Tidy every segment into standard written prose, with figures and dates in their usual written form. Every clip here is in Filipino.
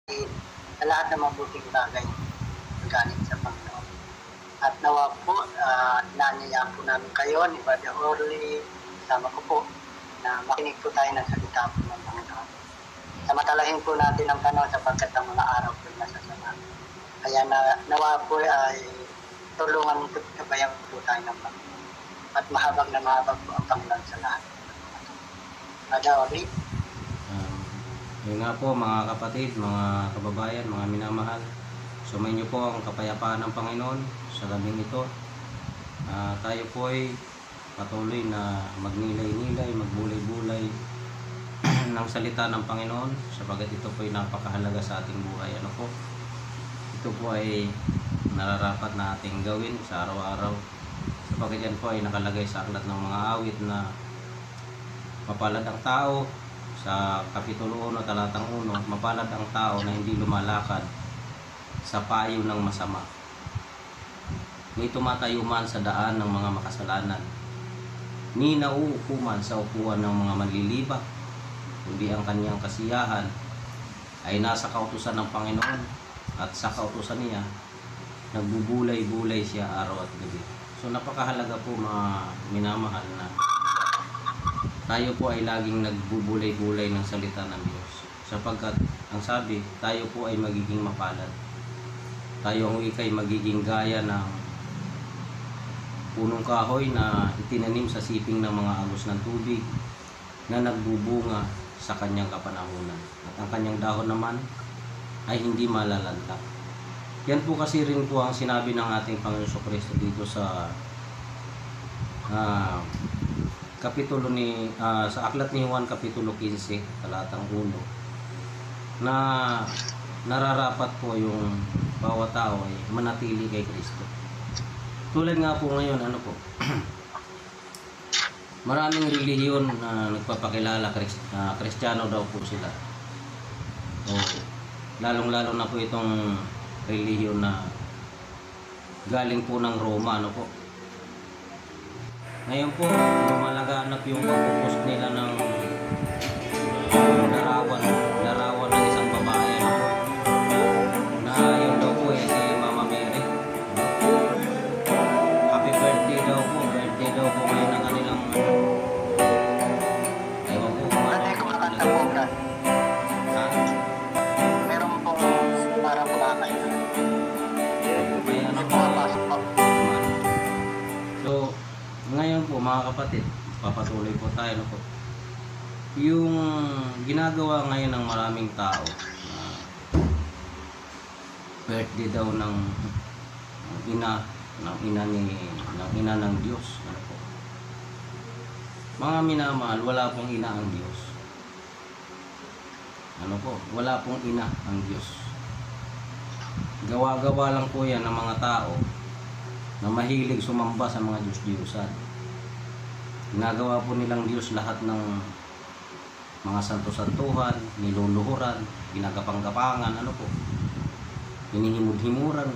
sa lahat ng mabuting bagay galing sa Panginoon. At nawa po, inaanyayaan po namin kayo ni Brother Orly, kasama ko po, na makinig po tayo ng salita po ng Panginoon. Samatalahin po natin ang panahon sapagkat ang mga araw po ay nasasama. Kaya nawa po ay tulungan po kabayan po tayo ng Panginoon. At mahabag na mahabag po ang Panginoon sa lahat. Brother Orly? Yun nga po mga kapatid, mga kababayan, mga minamahal. Sumayin niyo po ang kapayapaan ng Panginoon sa gabing ito. Tayo po ay patuloy na magnilay-nilay, magbulay-bulay ng salita ng Panginoon sapagkat ito po ay napakahalaga sa ating buhay. Ano po? Ito po ay nararapat na ating gawin sa araw-araw sapagkat yan po ay nakalagay sa aklat ng mga awit na mapalad ang tao. Sa Kapitulo 1, Talatang 1, mapalad ang tao na hindi lumalakad sa payo ng masama, ni tumatayo man sa daan ng mga makasalanan, ni nauupo man sa upuan ng mga manlilibak, kundi ang kanyang kasiyahan ay nasa kautusan ng Panginoon, at sa kautusan niya nagbubulay-bulay siya araw at gabi. So napakahalaga po mga minamahal na tayo po ay laging nagbubulay-bulay ng salita ng Diyos sapagkat ang sabi, tayo po ay magiging mapalad. Tayo ang ikay magiging gaya ng punong kahoy na itinanim sa siping ng mga agos ng tubig na nagbubunga sa kanyang kapanahunan, at ang kanyang dahon naman ay hindi malalanta. Yan po kasi rin po ang sinabi ng ating Panginoon Jesucristo dito sa kapitulo sa aklat ni Juan Kapitulo 15, Talatang 1, na nararapat po yung bawat tao ay manatili kay Kristo. Tulad nga po ngayon, ano po, maraming relihiyon na nagpapakilala Kristiyano daw po sila. So, lalong-lalo na po itong relihiyon na galing po ng Roma, ano po. Ngayon po, lumalaganap yung pagpupost nila ng larawan ng isang babae na yun daw po si Mama Mary. Happy birthday daw po ngayon ng kanilang ewan po kung ano. Hindi ko makanta po, Brad. Meron po parang kumakain. Kaya ano po. Pumapasok po. So, ngayon po mga kapatid, papatuloy po tayo na po. Yung ginagawa ngayon ng maraming tao, birthday daw ng ina ng Diyos, ano po. Mga minamahal, wala pong ina ang Diyos. Ano po, wala pong ina ang Diyos. Gawa-gawa lang po yan ng mga tao na mahilig sumamba sa mga Diyos-Diyosan. Ginagawa po nilang Diyos lahat ng mga santo-santuhan, niluluhuran, ginagapang-gapangan, ano po, hinihimud-himuran,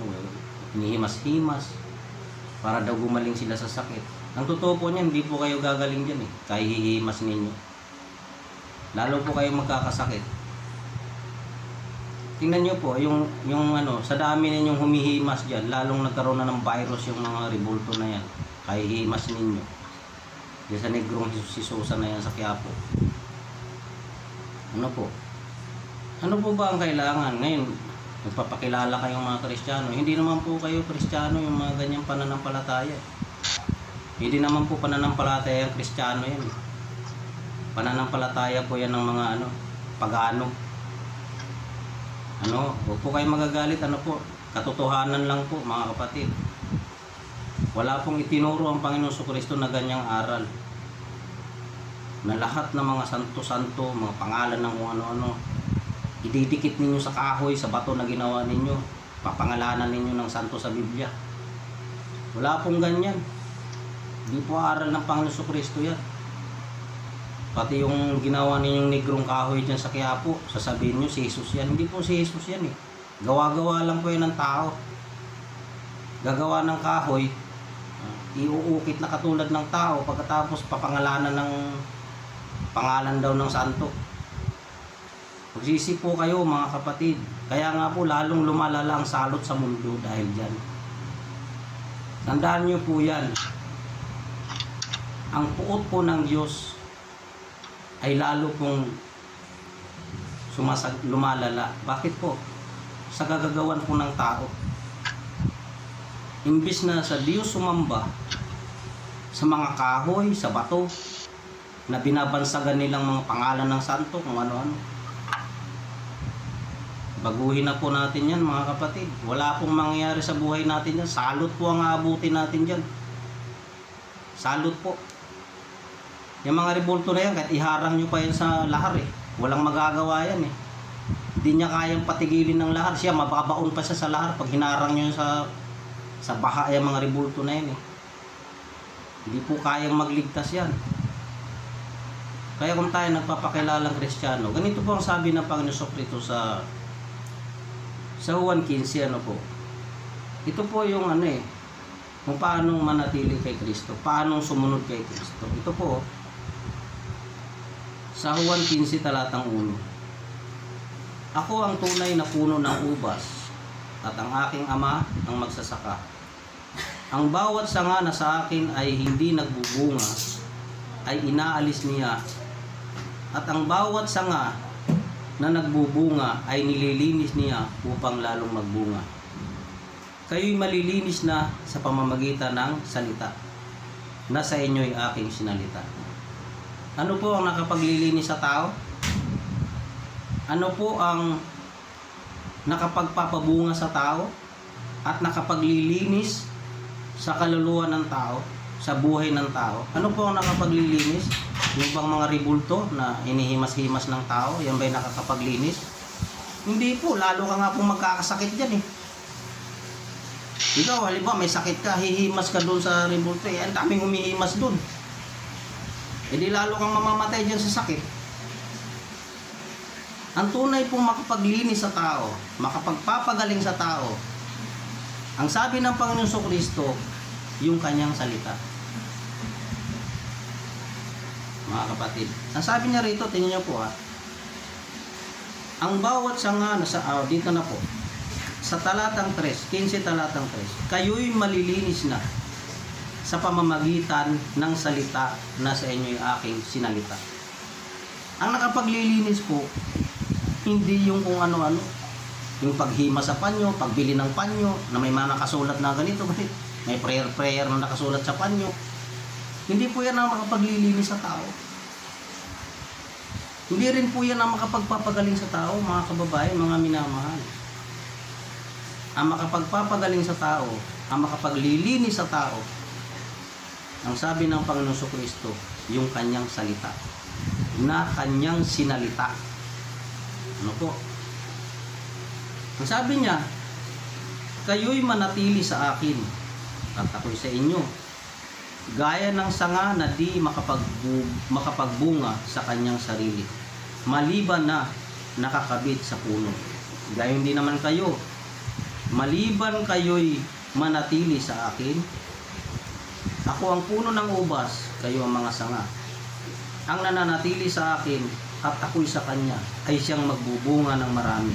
hinihimas-himas, para daw gumaling sila sa sakit. Ang totoo po niyan, hindi po kayo gagaling dyan eh, kahit hihimas ninyo. Lalo po kayo magkakasakit. Tingnan nyo po, yung sa dami ninyong humihimas dyan, lalong nagkaroon na ng virus yung mga rebulto na yan. Kaya hihimas ninyo. Diyan sa Negrong Sisusa na yan sa Quiapo. Ano po? Ano po ba ang kailangan? Ngayon, nagpapakilala kayong mga Kristiyano. Hindi naman po kayo Kristiyano yung mga ganyang pananampalataya. Hindi naman po pananampalataya ang Kristiyano yan. Pananampalataya po yan ng mga pagano. Huwag po kayo magagalit, po, katotohanan lang po mga kapatid. Wala pong itinuro ang Panginoon Jesucristo na ganyang aral. Na lahat ng mga santo-santo, mga pangalan ng kung ano-ano, ididikit ninyo sa kahoy, sa bato na ginawa ninyo, papangalanan ninyo ng santo sa Biblia. Wala pong ganyan. Hindi po aral ng Panginoon Jesucristo yan. Pati yung ginawa ninyong negrong kahoy dyan sa Quiapo, sasabihin nyo si Jesus yan. Hindi po si Jesus yan eh. Gawa-gawa lang po yan ng tao. Gagawa ng kahoy, iuukit na katulad ng tao, pagkatapos papangalanan ng pangalan daw ng santo. Magsisi po kayo mga kapatid. Kaya nga po lalong lumalala ang salot sa mundo dahil dyan. Tandaan nyo po yan. Ang puot po ng Diyos ay lalo pong lumalala. Bakit po? Sa gagagawan po ng tao. Imbis na sa Diyos sumamba sa mga kahoy, sa bato, na binabansagan nilang mga pangalan ng santo, kung ano-ano. Baguhin na po natin yan mga kapatid. Wala pong mangyayari sa buhay natin yan. Salot po ang aabutin natin dyan. Salot po. Yung mga rebulto na yan, kahit iharang nyo pa yan sa lahar walang magagawa yan Hindi niya kayang patigilin ng lahar. Siya, mababaon pa siya sa lahar pag hinarang nyo sa baha yung mga rebulto na yan Hindi po kayang magligtas yan. Kaya kung tayo nagpapakilalang Kristiyano, ganito po ang sabi ng Panginoon Jesucristo sa Juan 15, po. Ito po yung kung paano manatili kay Kristo, paano sumunod kay Kristo. Ito po, sa Juan 15 talatang 1. Ako ang tunay na puno ng ubas, at ang aking ama ang magsasaka. Ang bawat sanga na sa akin ay hindi nagbubunga, ay inaalis niya. At ang bawat sanga na nagbubunga ay nililinis niya upang lalong magbunga. Kayo'y malilinis na sa pamamagitan ng salita na sa inyo'y aking sinalita. Ano po ang nakapaglilinis sa tao? Ano po ang nakapagpapabunga sa tao at nakapaglilinis sa kaluluwa ng tao, sa buhay ng tao? Ano po ang nakapaglilinis? Yung bang mga rebulto na inihimas-himas ng tao, yan ba'y nakakapaglinis? Hindi po, lalo ka nga pong magkakasakit dyan Ikaw, halimbawa may sakit ka, hihimas ka doon sa rebulto ang daming humihimas doon. Di lalo kang mamamatay dyan sa sakit. Ang tunay pong makapaglinis sa tao, makapagpapagaling sa tao, ang sabi ng Panginoon Jesucristo, yung kanyang salita. Mga kapatid, ang sabi niya rito, tingnan niyo po ang bawat sanga dito na po sa talatang 3, 15 talatang 3, kayo'y malilinis na sa pamamagitan ng salita na sa inyo'y aking sinalita. Ang nakapaglilinis po, hindi yung kung ano-ano, yung paghima sa panyo, pagbili ng panyo na may mga nakasulat na ganito, may prayer na nakasulat sa panyo. Hindi po yan ang makapaglilinis sa tao. Hindi rin po yan ang makapagpapagaling sa tao, mga kababayan, mga minamahal. Ang makapagpapagaling sa tao, ang makapaglilinis sa tao, ang sabi ng Panginoon Jesucristo, yung kanyang salita, na kanyang sinalita. Ano po? Ang sabi niya, kayo'y manatili sa akin, at ako'y sa inyo. Gaya ng sanga na di makapagbunga sa kanyang sarili, maliban na nakakabit sa puno. Gayon din naman kayo, maliban kayo'y manatili sa akin. Ako ang puno ng ubas, kayo ang mga sanga. Ang nananatili sa akin at ako'y sa kanya ay siyang magbubunga ng marami.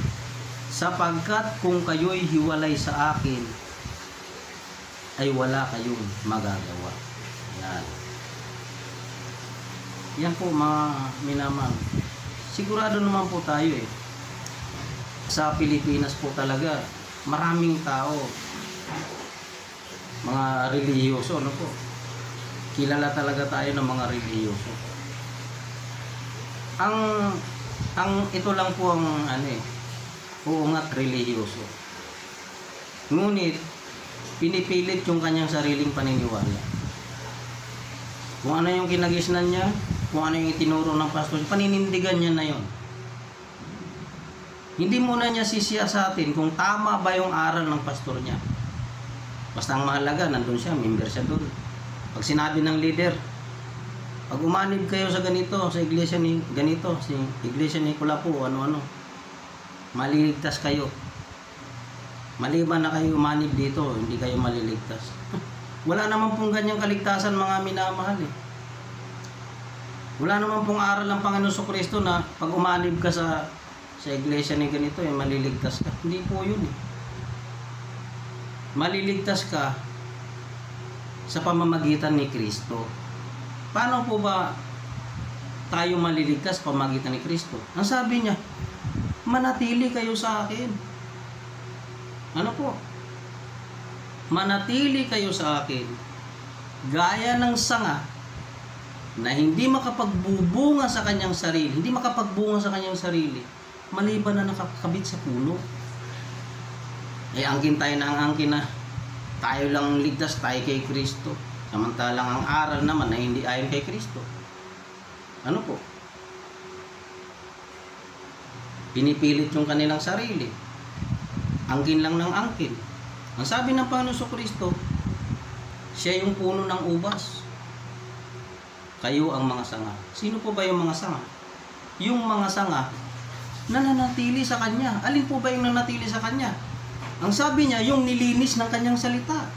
Sapagkat kung kayo'y hiwalay sa akin, ay wala kayong magagawa. Yan po mga minamahal. Sigurado naman po tayo sa Pilipinas po talaga maraming tao, mga relihiyoso, po. Kilala talaga tayo ng mga relihiyoso. Ang ito lang po ang uungat relihiyoso. Ngunit pinipilit yung kanyang sariling paniniwala. Kung ano yung kinagisnan niya, kung ano yung itinuro ng pastor, paninindigan niya na yon. Hindi muna niya sisiyasatin kung tama ba yung aral ng pastor niya. Basta ang mahalaga, nandun siya, member siya doon. Pag sinabi ng leader, pag umanib kayo sa ganito, sa iglesia ni ganito, si iglesia ni Kulapo, ano-ano, maliligtas kayo. Maliban na kayo umanib dito, hindi kayo maliligtas. Wala naman pong ganyang kaligtasan, mga minamahal Wala naman pong aral ng Panginoon Jesucristo na pag umanib ka sa sa iglesia ni ganito maliligtas ka. Hindi po yun eh. Maliligtas ka sa pamamagitan ni Kristo. Paano po ba tayo maliligtas sa pamamagitan ni Kristo? Ang sabi niya, manatili kayo sa akin. Ano po? Manatili kayo sa akin gaya ng sanga na hindi makapagbubunga sa kanyang sarili, maliban na nakakabit sa puno. Angkin tayo na ang angkin na tayo lang ligtas, tayo kay Kristo. Samantalang ang aral naman na hindi ayon kay Kristo. Ano po? Pinipilit yung kanilang sarili. Angkin lang ng angkin. Ang sabi ng Panginoon Kristo, siya yung puno ng ubas. Kayo ang mga sanga. Sino po ba yung mga sanga? Yung mga sanga na nanatili sa Kanya. Alin po ba yung nanatili sa Kanya? Ang sabi niya, yung nilinis ng Kanyang salita.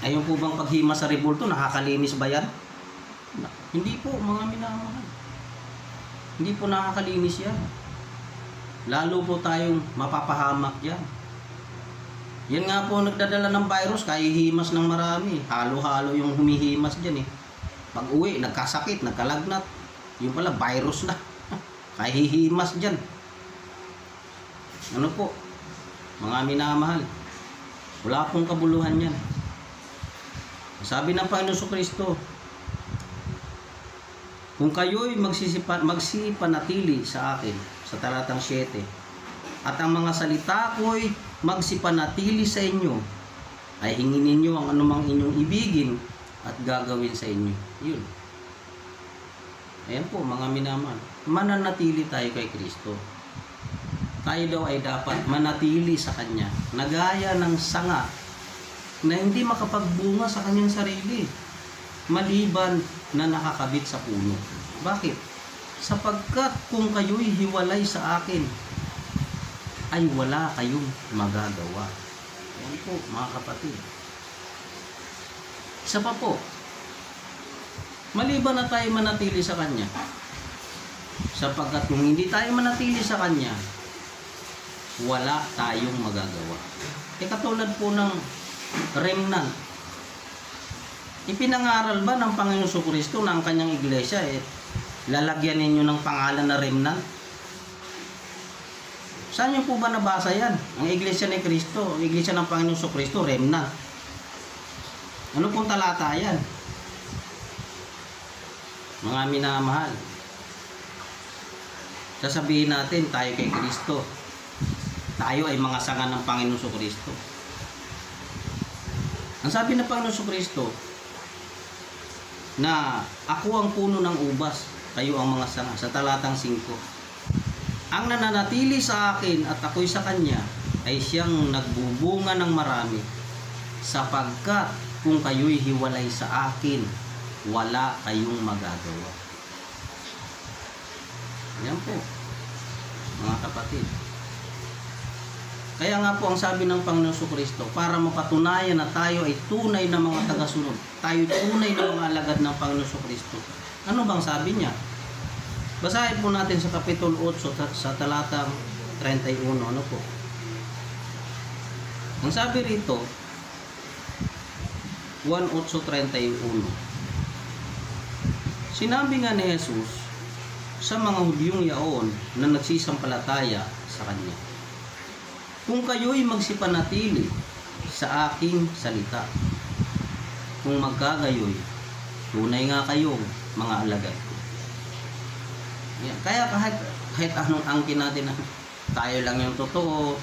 Ayun po bang paghima sa rebulto, nakakalinis ba yan? Hindi po, mga minamahal. Hindi po nakakalinis yan. Lalo po tayong mapapahamak yan. Yan nga po nagdadala ng virus, kahihimas ng marami. Halo-halo yung humihimas dyan eh. Pag uwi, nagkasakit, nagkalagnat. Yung pala, virus na. Kahihimas dyan. Ano po? Mga minamahal. Wala pong kabuluhan yan. Sabi ng Panginoon Kristo, kung kayo'y magsipanatili sa akin, sa talatang 7, at ang mga salita ko'y magsipanatili sa inyo, ay hingin ninyo ang anumang inyong ibigin at gagawin sa inyo. Yun. Ayan po mga minamahal. Mananatili tayo kay Kristo. Tayo daw ay dapat manatili sa Kanya, na gaya ng sanga na hindi makapagbunga sa kanyang sarili, maliban na nakakabit sa puno. Bakit? Sapagkat kung kayo'y hiwalay sa akin, ay wala kayong magagawa. Yan po mga kapatid. Isa pa po, maliban na tayo manatili sa Kanya, sapagkat kung hindi tayo manatili sa Kanya, wala tayong magagawa. Katulad po ng remnant. Ipinangaral ba ng Panginoon Kristo na ang Kanyang iglesia lalagyan ninyo ng pangalan na remnant? Saan niyo po ba nabasa yan? Ang iglesia ni Kristo, ang iglesia ng Panginoon Kristo, remnant. Ano pong talata yan? Mga minamahal, sasabihin natin tayo kay Kristo. Tayo ay mga sanga ng Panginoon Kristo. Ang sabi ng Panginoon Kristo, na ako ang puno ng ubas, kayo ang mga sanga, sa talatang 5. Ang nananatili sa akin at ako'y sa Kanya, ay siyang nagbubunga ng marami, sapagkat kung kayo'y hiwalay sa akin, wala kayong magagawa. Yan po, mga kapatid. Kaya nga po ang sabi ng Panginoon Kristo, para mapatunayan na tayo ay tunay na mga tagasunod, tayo tunay na mga alagad ng Panginoon Kristo. Ano bang sabi niya? Basahin po natin sa Kapitulo 8 sa talatang 31. Ano po? Ang sabi rito, 1:8:31. Sinabi nga ni Jesus sa mga Hudyong yaon na nagsisampalataya sa Kanya, kung kayo'y magsipanatili sa aking salita, kung magkagayoy, tunay nga kayong mga alagad ko. Yan. Kaya kahit anong angkin natin na tayo lang yung totoo,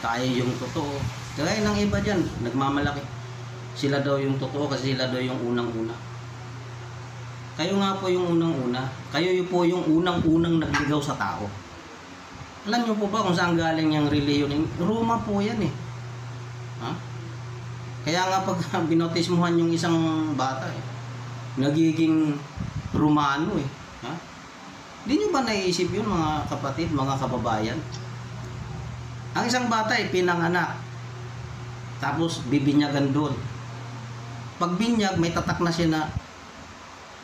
tayo yung totoo, kaya ng iba dyan, nagmamalaki. Sila daw yung totoo kasi sila daw yung unang-una. Kayo nga po yung unang-una. Kayo po yung unang-unang nagligaw sa tao. Alam niyo po ba kung saan galing yung reliyon? Roma po yan eh. Ha? Kaya nga pag binotismuhan yung isang bata nagiging Romano eh. Ha? Hindi nyo ba naiisip yun mga kapatid, mga kababayan? Ang isang bata pinanganak. Tapos bibinyagan doon. Pag binyag, may tatak na siya na,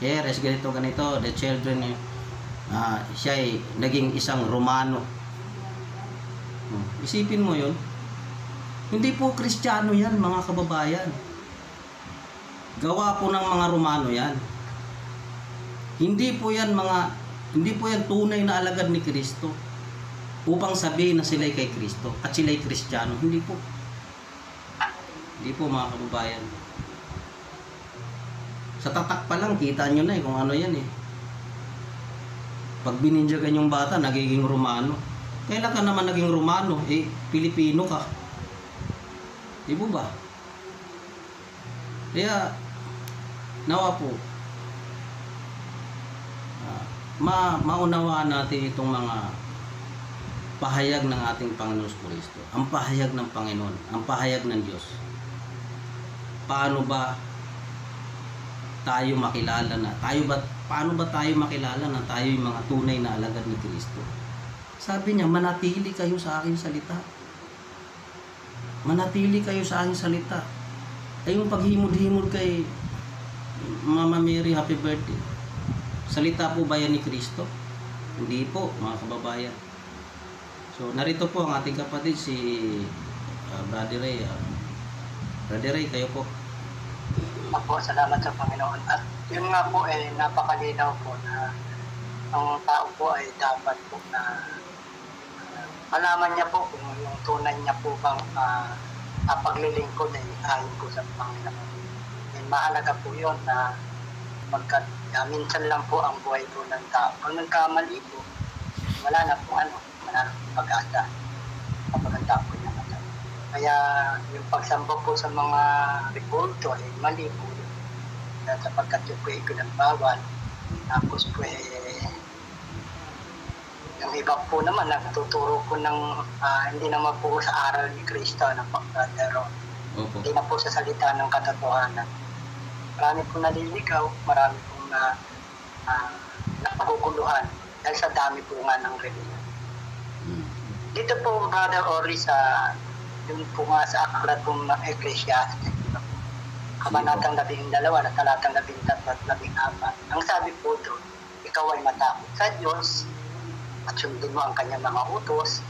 yes, ganito, the children siya ay naging isang Romano. Isipin mo yun. Hindi po Kristiyano yan, mga kababayan. Gawa po ng mga Romano yan. Hindi po yan tunay na alagad ni Kristo upang sabihin na sila'y kay Kristo at sila'y Kristiyano. Hindi po. Hindi po, mga kababayan. Sa tatak pa lang, kita nyo na kung ano yan Pag bininjagan yung bata, nagiging Romano. Kailan ka naman naging Romano? Pilipino ka. Di po ba? Kaya, nawa po, maunawaan natin itong mga pahayag ng ating Panginoon Kristo. Ang pahayag ng Panginoon, ang pahayag ng Diyos. Paano ba tayo makilala na? Paano ba tayo makilala na tayo yung mga tunay na alagad ni Kristo? Sabi niya, manatili kayo sa aking salita. Manatili kayo sa aking salita. Ay yung paghimod-himod kay Mama Mary, happy birthday. Salita po ba yan ni Kristo? Hindi po, mga kababayan. So, narito po ang ating kapatid, si Brother Ray. Brother Ray, kayo po. Ako, salamat sa Panginoon. At yun nga po napakalinaw po na ang tao po ay dapat po na malaman niya po kung yung tunay niya po bang paglilingkod ay ayon po sa Panginoon. Mahalaga po yun na minsan lang po ang buhay po ng tao. Kung nagkamali po, wala na po pag-asa kapag ang tao po niya matay. Kaya yung pagsamba po sa mga revolto ay mali po yun. Sapagkat yun po ay pinagbawal. Tapos po yung iba po naman nagtuturo po ng hindi naman po sa aral ni Kristo ng pagkadaro. Hindi na po sa salita ng katotohanan. Marami po naliligaw, marami po napaguguluhan dahil sa dami po nga ng reliyon. Dito po, Brother Orly, yun po nga sa aklat po ng Ecclesiastes, Kabanatang 12 at talatang 13 at 14. Ang sabi po doon, ikaw ay matakot sa Diyos at sundin mo ang kanyang mga utos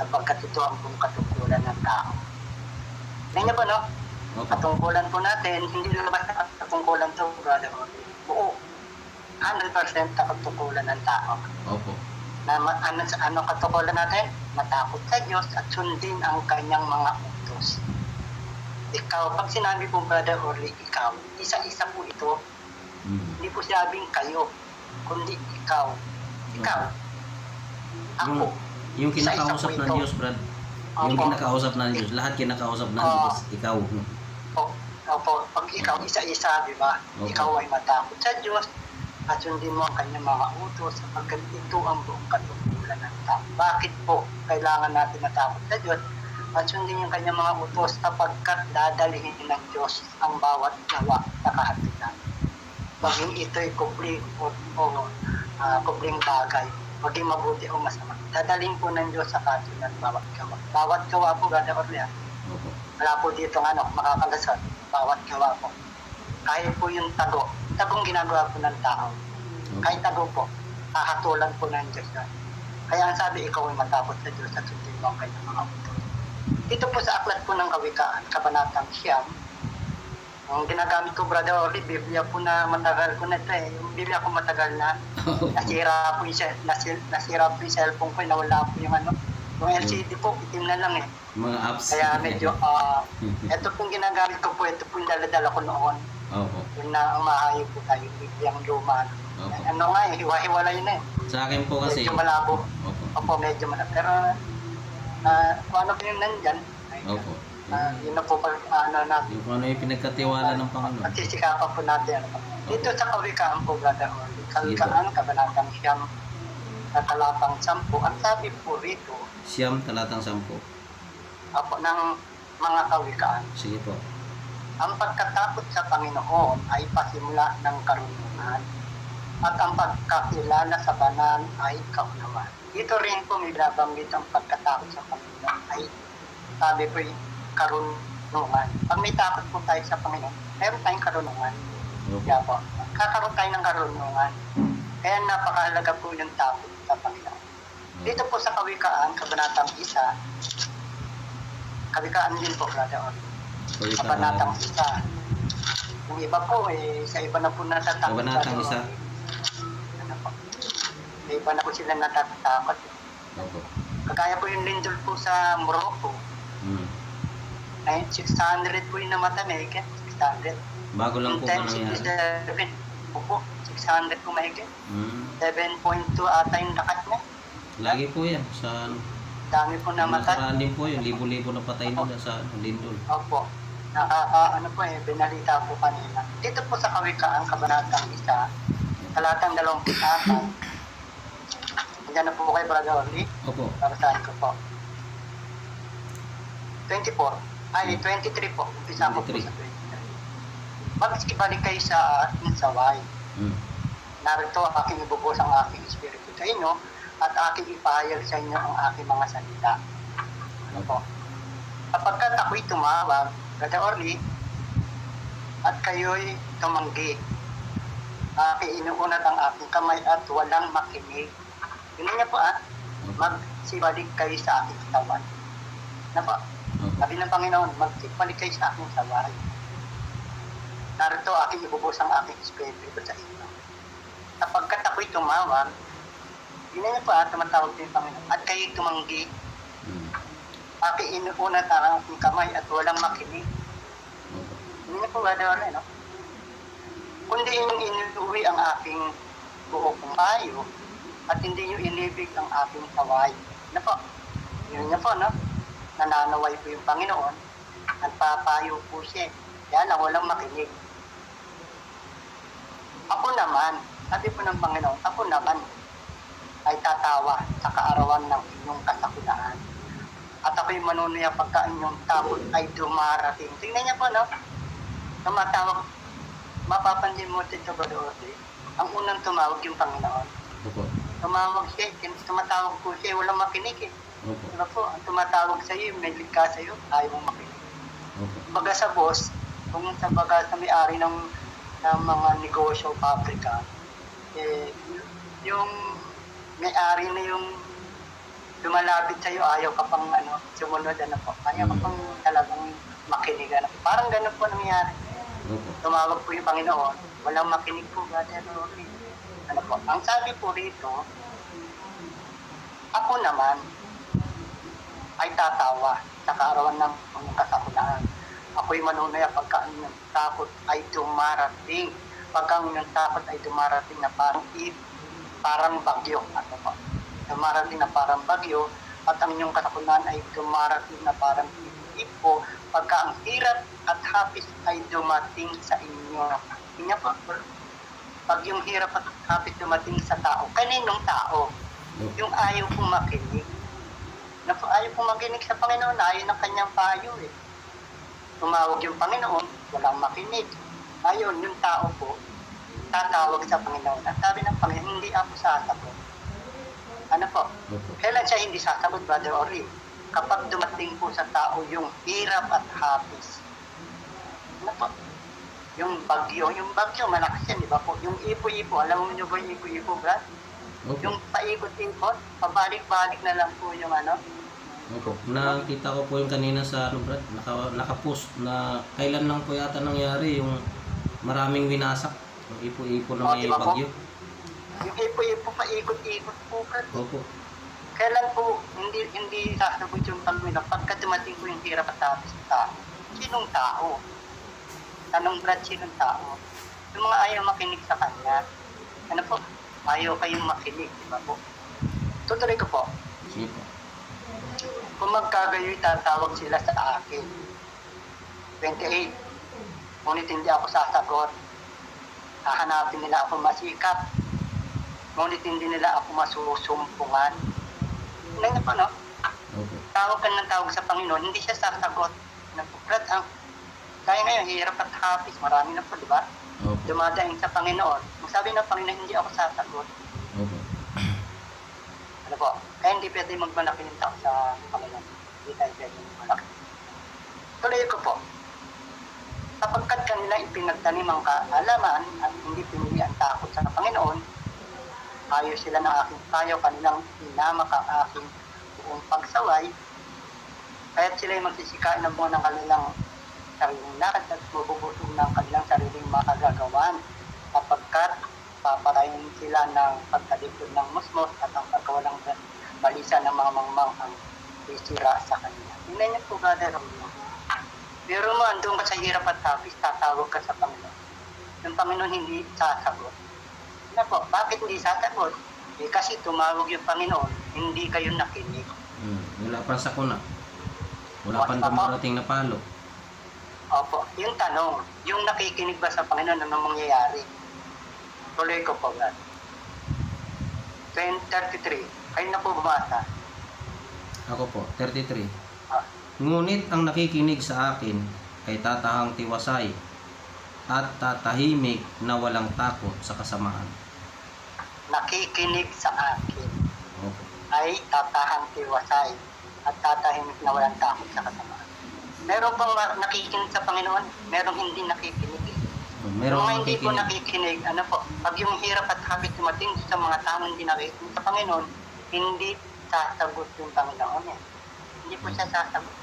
sapagkat ito ang buong katungkulan ng tao. Ngayon ba, no? Katungkulan po natin, hindi lang basta katungkulan to, Brother Orly. Buo. 100% katungkulan ng tao. Opo. Na ano katungkulan natin? Matakot sa Diyos at sundin ang kanyang mga utos. Ikaw, pag sinabi po, Brother Orly, ikaw, isa-isa po ito. Hindi po sinabing kayo, kundi ikaw. Ikaw. Ako. Yung kinakausap ng Diyos, Brad. Yung kinakausap ng Diyos. Lahat kinakausap ng Diyos. Ikaw. Opo. Pag ikaw, isa-isa, di ba? Ikaw ay matakot sa Diyos at sundin mo ang kanyang mga utos sapagkat ito ang buong katungkulan ng tao. Bakit po kailangan natin matakot sa Diyos at sundin yung kanyang mga utos sapagkat dadalhin ng Diyos ang bawat gawa sa kahatian. Maging ito'y kubling kubling bagay, maging mabuti o masama. Dadalhin po ng Diyos sa kahatian bawat gawa. Bawat gawa po, Brother Orly, wala po dito makakalasot. Bawat gawa po. Kahit po yung tagong ginagawa po ng tao. Kahit tago po, hahatulan po ng Diyos yan. Kaya ang sabi, ikaw ay matakot sa Diyos at sundin mo ang kanyang mga utos. Dito po sa aklat po ng Kawikaan, Kabanatang 9, ang ginagamit ko, Brother Orly, Biblia po na matagal ko na ito Yung Biblia ko matagal na. Nasira po yung cellphone ko, nawala po yung yung LCD po, itim na lang Mga apps. Kaya medyo, ito pong ginagamit ko po, ito pong daladala ko noon. Yung na umahayo po tayo, Bibliang luma. Ano nga hiwa-hiwalay na Sa akin po kasi. Medyo malabo. Opo, medyo malabo. Pero, kung ano po yung nandyan, yun na po natin. Yung ano yung pinagkatiwala ng Panginoon. Pagsisikapan po natin. Dito sa Kawikaan po, Brother Orly. Kawikaan, Kabanatang 9, talatang 10. Ang sabi po rito, 9, talatang 10. Apo, ng mga kawikaan. Sige po. Ang pagkatakot sa Panginoon ay pasimula ng karunungan at ang pagkakilala sa banal ay kaunawan. Dito rin po may binabanggit ang pagkatakot sa Panginoon ay sabi po yung karunungan. Pag may takot po tayo sa Panginoon, meron tayong karunungan. Kaya po, kakaroon tayo ng karunungan. Kaya napakahalaga po yung takot sa Panginoon. Dito po sa Kawikaan, Kabanatang 1, Kawikaan din po, Brother Orly. Kabanatang 1. Yung iba po, sa iba na po natatakot. Kabanatang 1. Ano po? Sa iba na po sila natatakot. Opo. Kagaya po yung lindol po sa Morocco. Ay, 600 po yung namatay, may higit. 600. Bago lang po ba nangyari? 1067. Opo, 600 po mahigit. 7.2 ata yung lakas niya. Lagi po yan sa Dami po namatay. nakaraan din po yun, libo-libo na patay nila sa lindol. Opo. Ano po binalita po kanina. Dito po sa Kawikaan, Kabanatang 1, talatang 24. Diyan na po kay Brother Orly. Opo. Para saan ko po? 24. Ay, 23 po. Umpisa ko po sa 23. Magsibalik kayo sa ating saway. Narito aking ibubos ang aking espiritu sa inyo at aking ipahayag sa inyo ang aking mga salita. Ano po? Kapagkat ako'y tumawag, Brother Orly, at kayo'y tumanggi, aking inuunat ang aking kamay at walang makinig. Yun niya po magsibalik kayo sa aking saway. Ano po? Sabi ng Panginoon, magsibalik kayo sa aking saway. Narito aking ibubos ang aking espiritu sa inyo. Kapagkat ako'y tumawag, yun niya po tumatawag din yung Panginoon, at kayo'y tumanggi, aking inuunat ang aking kamay at walang makinig. Yun niya po Brother, no? Kundi inyong inuwi ang aking buo kong payo at hindi nyo inibig ang aking saway. Ano po? Yun niya po, no? Nananaway po yung Panginoon, nagpapayo po siya. Kaya lang, walang makinig. Ako naman, sabi po ng Panginoon, ako naman ay tatawa sa kaarawan ng inyong kasakulaan. At ako'y manunuya pagka inyong takot ay dumarating. Tingnan niya po, no? Tumatawag, mapapansin mo dito, Brother Orly, ang unang tumawag yung Panginoon. Opo. Tumawag siya, tumatawag po siya, walang makinig eh. Opo. Diba po, ang tumatawag sa iyo, may ligka sa iyo, ayaw mong makinig. Opo. Baga sa boss, kung sa baga sa may-ari ng mga negosyo, pabrika, yung may-ari na yung lumalapit sa iyo, ayaw ka pang sumunod, po. Ayaw ka pang talagang makinig. Parang ganun po nangyari. Opo. Tumawag po yung Panginoon, walang makinig po, Brother Orly. Po, ang sabi po rito, ako naman ay tatawa sa kaarawan ng kasakulaan. Ako'y manunaya pagka ang takot ay dumarating. Pagka ang takot ay dumarating na parang bagyo. Po? Dumarating na parang bagyo at ang inyong kasakulaan ay dumarating na parang ipo pagka ang hirap at hapis ay dumating sa inyo. Tingnan po, pag yung hirap at hapis dumating sa tao, kaninong tao? Yung ayaw pong makinig. Ayaw pong makinig sa Panginoon, ayaw ng kanyang payo eh. Tumawag yung Panginoon, walang makinig. Ayun, yung tao po, tatawag sa Panginoon. At sabi ng Panginoon, hindi ako sasagot. Ano po? Kailan siya hindi sasagot, Brother Orly? Kapag dumating po sa tao yung hirap at hapis. Ano po? Yung bagyo malakas yan, di ba po? Yung ipo-ipo, alam mo nyo ba yung ipo-ipo, Brad? Opo. Yung paikot-ikot, pabalik-balik na lang po yung Opo. Nakita ko po yung kanina sa Brad, naka-post na kailan lang po yata nangyari yung maraming winasak, yung ipo-ipo na may diba bagyo. Yung ipo-ipo, paikot-ikot po, Brad. Opo. Kailan po hindi sasagot yung Panginoon pagka dumating po yung hirap at tapos ng tao? Sinong tao? Tanong Brad, sinong tao? Yung mga ayaw makinig sa kanya. Ano po? Ayaw kayong makinig, di ba po? Tutuloy ko po. Sige po. Kung magkagayoy, tatawag sila sa akin. 28. Ngunit hindi ako sasagot. Hahanapin nila ako masikap. Ngunit hindi nila ako masusumpungan. Ganyan po, no? Okay. Tawag ka ng tawag sa Panginoon, hindi siya sasagot. Brad, kaya ngayon, hirap at hapis, marami na po, di ba? Okay. Dumadaing sa Panginoon. Kung sabi ng Panginoon, hindi ako sasagot. Okay. Ano po? Kaya hindi pwede magmalaki ng tao sa Panginoon. Hindi tayo pwede magmalaki. Tuloy ko po. Sapagkat kanila ipinagtanim ang kaalaman at hindi pinili ang takot sa Panginoon, Ayaw sila ng aking payo, kanilang hinamak ang aking buong pagsaway. Kaya't sila'y magsisikain ng buwan ng kanilang sariling lakad at mabubusog ng kanilang sariling mga kagagawan, sapagkat papatayin sila ng pagkalipod ng musmos at ang pagkawalang balisa ng mga mangmang ang isira sa kanila. Tingnan niyo po, Brother Romeo. Pero mo, andun ka sa hirap at hapis, tatawag ka sa Panginoon. Yung Panginoon hindi sasagot. Ano po, bakit hindi sasagot? Eh, kasi tumawag yung Panginoon, hindi kayo nakinig. Wala pa sa kuna. Wala pang dumarating na palo. Opo, yung tanong, yung nakikinig ba sa Panginoon, anong mangyayari? Tuloy ko po, Brad. 33, kayo na po bumasa. Ako po, 33. Ah, Ngunit ang nakikinig sa akin ay tatahang tiwasay at tatahimik na walang takot sa kasamaan. nakikinig sa akin Opo. ay tatahang tiwasay at tatahimik na walang takot sa kasamaan. Meron bang nakikinig sa Panginoon? Merong hindi nakikinig. Meron Kung hindi po nakikinig. nakikinig, ano po, pag yung hirap at hapit dumating sa mga taong hindi nakikinig sa Panginoon, hindi sasagot yung Panginoon eh. Hindi po siya sasagot.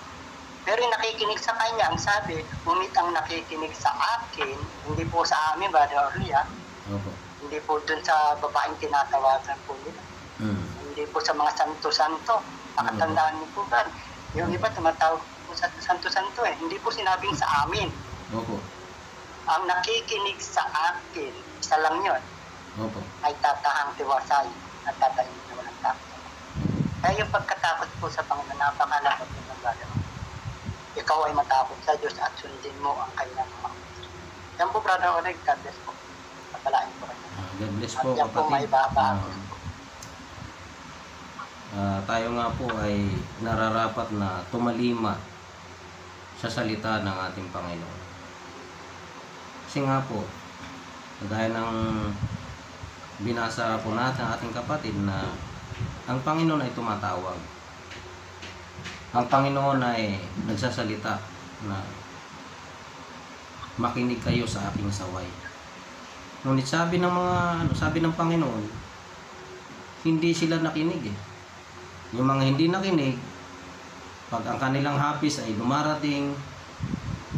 Pero yung nakikinig sa Kanya, ang sabi, umit ang nakikinig sa akin, hindi po sa amin, Brother Orlia, Opo. hindi po dun sa babaeng tinatawagan po nila. Hindi po sa mga santo-santo. Nakatandaan niyo po ba? Yung iba tumatawag po sa santo-santo eh. Hindi po sinabing sa amin. Opo. Ang nakikinig sa akin, isa lang yun, Opo. ay tatahang tiwasay at tatahimik na walang takot. Kaya yung pagkatakot po sa Panginoon, napakalakot po ng Brother. Ikaw ay matakot sa Diyos at sundin mo ang kanyang mga utos. Yan po, Brother Oleg, God bless po. Pagkalain po kayo. God bless At po, yan po may kapatid. babago. Tayo nga po ay nararapat na tumalima sa salita ng ating Panginoon. Kasi nga po, dahil ng binasa po natin ang ating kapatid na ang Panginoon ay tumatawag. Ang Panginoon ay nagsasalita na makinig kayo sa aking saway. Ngunit sabi ng Panginoon, hindi sila nakinig eh. Yung mga hindi nakinig, pag ang kanilang hapis ay dumarating,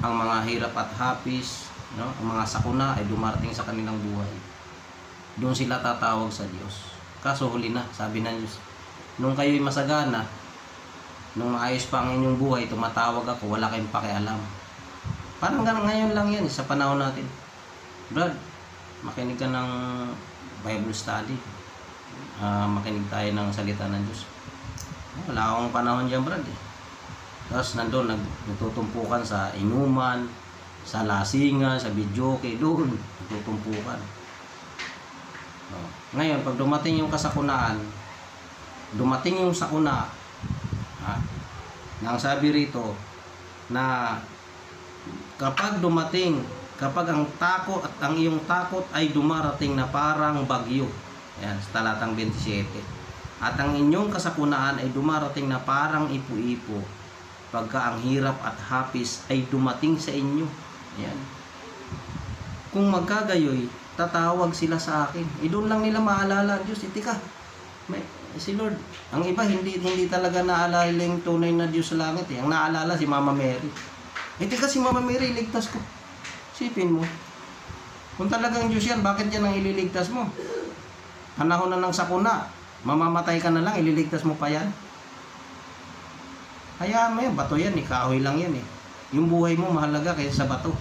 ang mga hirap at hapis, no, ang mga sakuna ay dumarating sa kanilang buhay, doon sila tatawag sa Diyos. Kaso huli na, sabi ng Diyos, nung kayo'y masagana, nung maayos pa ang inyong buhay, tumatawag ako, wala kayong pakialam. Parang ngayon lang yan, sa panahon natin. Brad, makinig ka ng Bible study. Makinig tayo ng salita ng Diyos. Wala akong panahon dyan, Brad. Tapos nandun, nagtutumpukan sa inuman, sa lasingan, sa videoke, doon, nagtutumpukan. Ngayon, pag dumating yung kasakunaan, dumating yung sakuna, na ang sabi rito, na kapag ang takot at ang iyong takot ay dumarating na parang bagyo, yan, sa talatang 27, at ang inyong kasakunaan ay dumarating na parang ipo-ipo, pagka ang hirap at hapis ay dumating sa inyo, yan, kung magkagayoy, tatawag sila sa akin. Doon lang nila maalala, Diyos, tika, si Lord. Ang iba, hindi talaga naalala yung tunay na Diyos sa langit. Ang naalala si Mama Mary. Tika, si Mama Mary, iligtas ko. Sipin mo. Kung talagang Diyos yan, bakit yan ang ililigtas mo? Panahon na ng sakuna. Mamamatay ka na lang, ililigtas mo pa yan. Hayaan mo yan, bato yan, kahoy lang yan eh. Yung buhay mo mahalaga kaysa sa bato.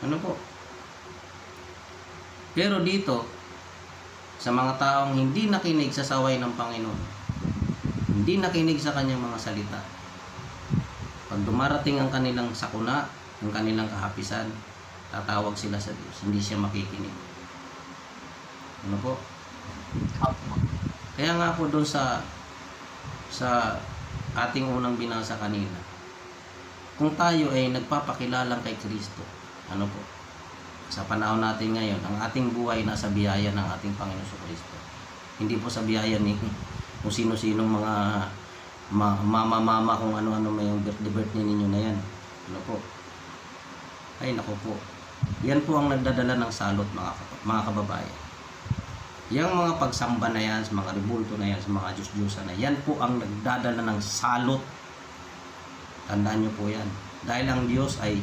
Ano po? Pero dito, sa mga taong hindi nakinig sa saway ng Panginoon, hindi nakinig sa kanyang mga salita, pag dumarating ang kanilang sakuna, ang kanilang kahapisan, tatawag sila sa Diyos, hindi siya makikinig. Ano po? Kaya nga po doon sa ating unang binasa kanina, kung tayo ay nagpapakilalang kay Kristo, ano po, sa panahon natin ngayon, ang ating buhay nasa biyaya ng ating Panginoon Kristo. Hindi po sa biyaya ni kung sino-sinong mga mama kung ano-ano may yung birthday ninyo na yan. Ano po? Ay, naku po. Yan po ang nagdadala ng salot, mga kababayan. Yung mga pagsamba na yan, sa mga rebulto na yan, sa mga Diyos-Diyosan na yan po ang nagdadala ng salot. Tandaan nyo po yan. Dahil ang Diyos ay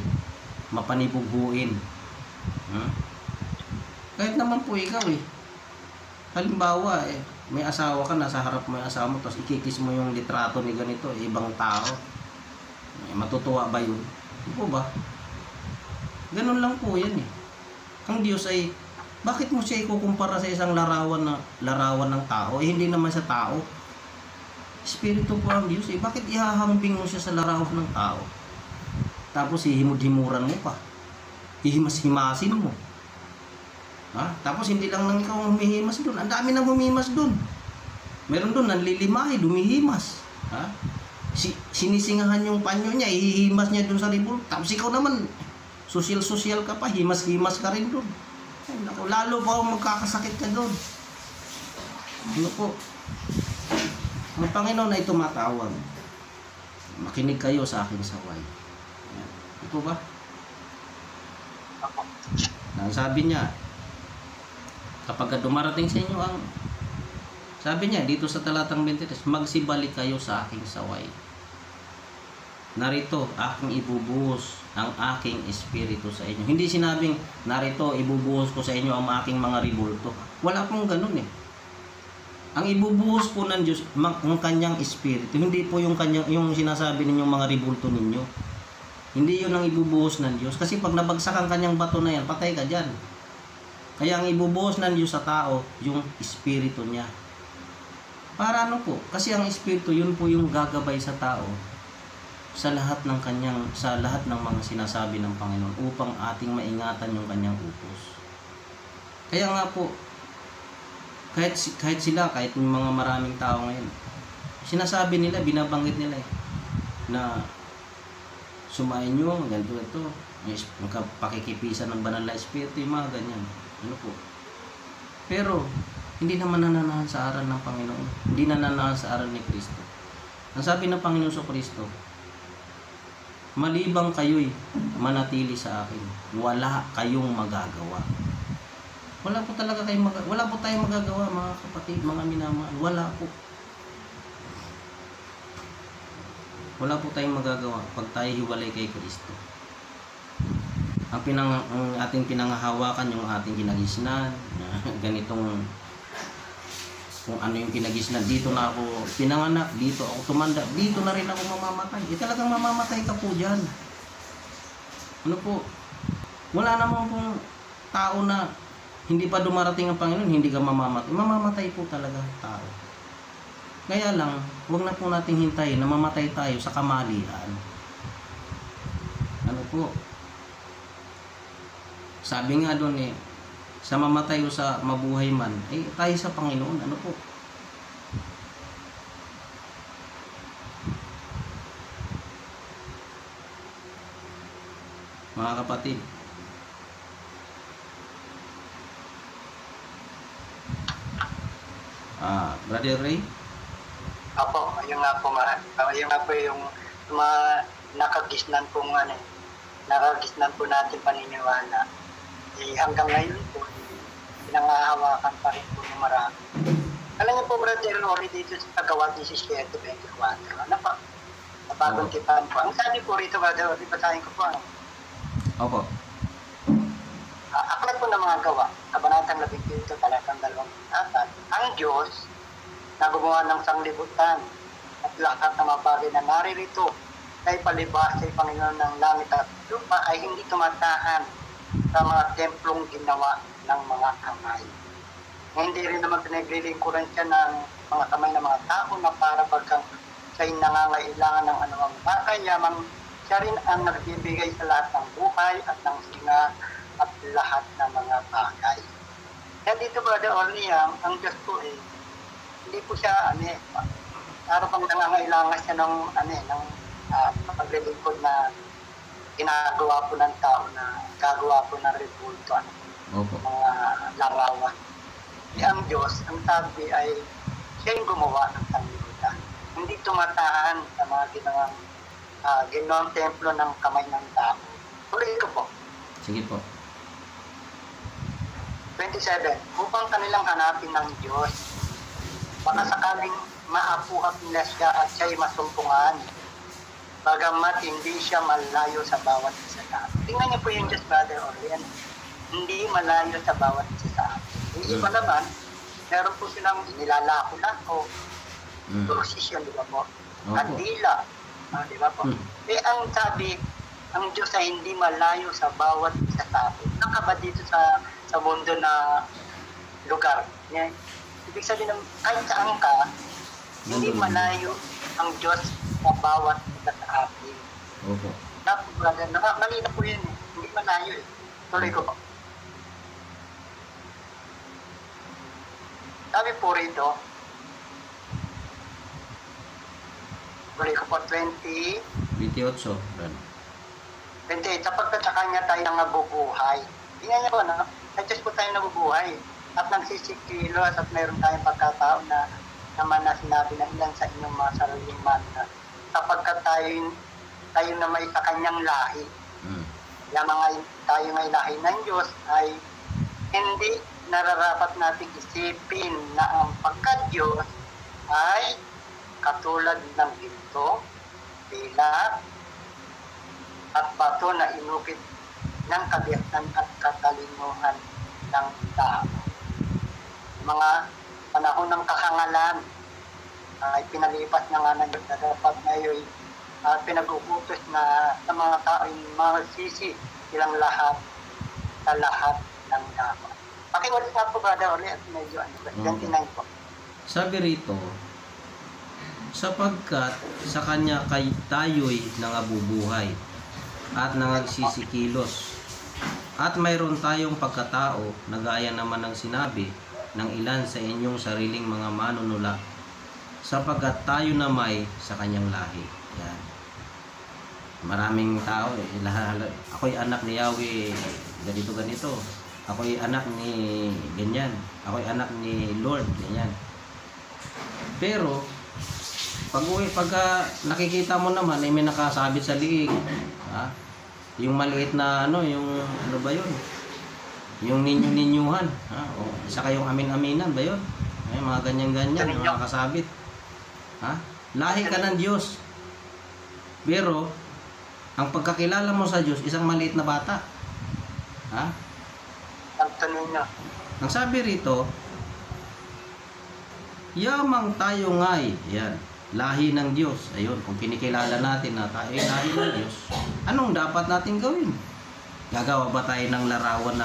mapanibughuin. Kahit naman po ikaw halimbawa may asawa ka, nasa harap mo yung asawa mo, tapos ikikis mo yung litrato ni ganito, ibang tao. Matutuwa ba yun? Hindi po ba? Ganun lang po yan Ang Diyos ay, bakit mo siya ikukumpara sa isang larawan ng tao? Hindi naman sa tao. Espiritu po ang Diyos Bakit ihahambing mo siya sa larawan ng tao? Tapos hihimod-himuran mo pa. Hihimas-himasin mo. Tapos hindi lang ikaw ang humihimas doon. Ang dami nang humihimas doon. Meron doon, nanlilimahe, dumihimas. Sinisingahan yung panyo niya, ihihimas niya doon sa ribol. Tapos ikaw naman, social ka pa, himas-himas ka rin doon. Lalo pa magkakasakit ka doon. Ano po? Ang Panginoon ay tumatawag. Makinig kayo sa aking saway. Ito ba? Ang sabi niya, kapag dumarating sa inyo sabi niya dito sa talatang 23, magsibalik kayo sa aking saway. Narito, aking ibubuhos ang aking espiritu sa inyo. Hindi sinabing, narito, ibubuhos ko sa inyo ang aking mga ribulto. Wala pong ganun Ang ibubuhos po ng Diyos, ang kanyang espiritu. Hindi po yung sinasabi ninyong mga ribulto ninyo. Hindi yun ang ibubuhos ng Diyos. Kasi pag nabagsak ang kanyang bato na yan, patay ka dyan. Kaya ang ibubuhos ng Diyos sa tao, yung espiritu niya. Para ano po? Kasi ang espiritu, yun po yung gagabay sa tao sa lahat ng mga sinasabi ng Panginoon upang ating maingatan yung kanyang utos. Kaya nga po, kahit yung mga maraming tao ngayon, sinasabi nila, binabanggit nila na sumayin nyo, ganito ito, pakikipisan ng banal na espiritu, yung mga ganyan. Ano po? Pero, hindi naman nananahan sa aral ng Panginoon. Hindi nananahan sa aral ni Kristo. Ang sabi ng Panginoon sa Kristo, malibang kayo'y manatili sa akin, wala kayong magagawa. Wala po tayong magagawa, mga kapatid, mga minamahal. Wala po. Wala po tayong magagawa pag tayo hiwalay kay Kristo. Ang ating pinanghahawakan, yung ating kinagisnan, ganitong kung ano yung kinagisnan, dito na ako pinanganak, dito ako tumanda, dito na rin ako mamamatay. Talagang mamamatay ka po dyan. Ano po? Wala namang pong tao na hindi pa dumarating ang Panginoon, hindi ka mamamatay. Mamamatay po talaga tao. Kaya lang, huwag na po nating hintayin na mamatay tayo sa kamalian. Ano po? Sabi nga doon sa mamatay o sa mabuhay man, tayo sa Panginoon. Ano po? Mga kapatid, Brother Ray? Apo, yung nga po yung mga nakagisnan po natin paniniwala. Hanggang ngayon po, pinangahawakan pa rin po ng marami. Alam niyo po, Brother Rory, dito sa Gawa 17:24, ano pa? Sa bagong tipan po. Ang sabi po rito, Brother Rory, basahin ko po. Opo. Aklat po ng mga gawa, kabanatang 17, talatang 24. Ang Diyos na gumawa ng sanglibutan at lahat ng mga bagay na naririto ay palibhas sa Panginoon ng langit at lupa ay hindi tumatahan sa mga templong ginawa ng mga kamay. Hindi rin naman pinaglilingkuran siya ng mga kamay ng mga tao na para bagang siya'y nangangailangan ng anumang bagay, yamang siya rin ang nagbibigay sa lahat ng buhay at ng singa at lahat ng mga bagay. Kaya dito, Brother Orly, ang Diyos po hindi po siya, para bang nangangailangan siya ng paglilingkod na ginagawa po ng tao na gagawa po ng rebulto, mga larawan. Ang Diyos, ang sabi ay siya yung gumawa ng sanglibutan. Hindi tumatahan sa mga ginawang templo ng kamay ng tao. Tuloy ko po. Sige po. 27, upang kanilang hanapin ng Diyos. Baka sakaling maapuhap nila siya at siya'y masumpungan, bagamat hindi siya malayo sa bawat isa sa atin. Tingnan niyo po yung Diyos, Brother Orlean. Hindi malayo sa bawat isa sa atin. Yung iba naman, meron po silang nilalako-lako, posisyon, di ba po? Kandila, di ba po? Ang sabi, ang Diyos ay hindi malayo sa bawat isa sa atin. Naka ba dito sa mundo na lugar? Yan. Ibig sabihin, kahit saan ka, hindi malayo ang Diyos sa bawat isa sa atin. Opo. Tapos, brother, malina po yun eh. Hindi malayo eh. Tuloy ko po. Sabi po rito, tuloy ko po, 28, 28. sapagkat sa Kanya tayo nabubuhay. Tingnan niyo po, no? Sa Diyos po tayo nabubuhay. At nagsisikilos at mayroon tayong pagkataon na naman na sinabi ng ilan sa inyong mga sariling mana. Sapagkat tayo na may sa Kanyang lahi. Yung mga tayo ngay lahi ng Diyos ay hindi nararapat natin isipin na ang pagka-Diyos ay katulad ng ginto, tela, at bato na inukit ng kabiyasan at katalinuhan ng tao. Mga panahon ng kahangalan ay pinalipas na nga ng Diyos na dapat ngayon pinag-uutos na sa mga tao ay magsisi silang lahat sa lahat ng dapat. Pakiulit nga po, Brother Orly, at medyo 29 po. Sabi rito, sapagkat sa Kanya tayo'y nangabubuhay at nangagsisikilos, at mayroon tayong pagkatao na gaya naman ng sinabi ng ilan sa inyong sariling mga manunula, sapagkat tayo na may sa Kanyang lahi. Yan. Maraming tao ako'y anak ni Yahweh, ganito. Ako'y anak ni ganyan. Ako'y anak ni Lord, ganyan. Pero pagka nakikita mo naman ay may nakasabit sa liig, ha? Yung maliit na yung ano ba yun? Yung ninyo-ninyuhan, ha? O saka yung amin-aminan ba yun? Ay, mga ganyan-ganyan, yung mga kasabit. Ha? Lahi ka ng Diyos. Pero ang pagkakilala mo sa Diyos, isang maliit na bata. Ha? Ang sabi rito, yamang tayo nga'y, yan, lahi ng Diyos. Ayun, kung kinikilala natin na tayo ay lahi ng Diyos, anong dapat natin gawin? Gagawa ba tayo ng larawan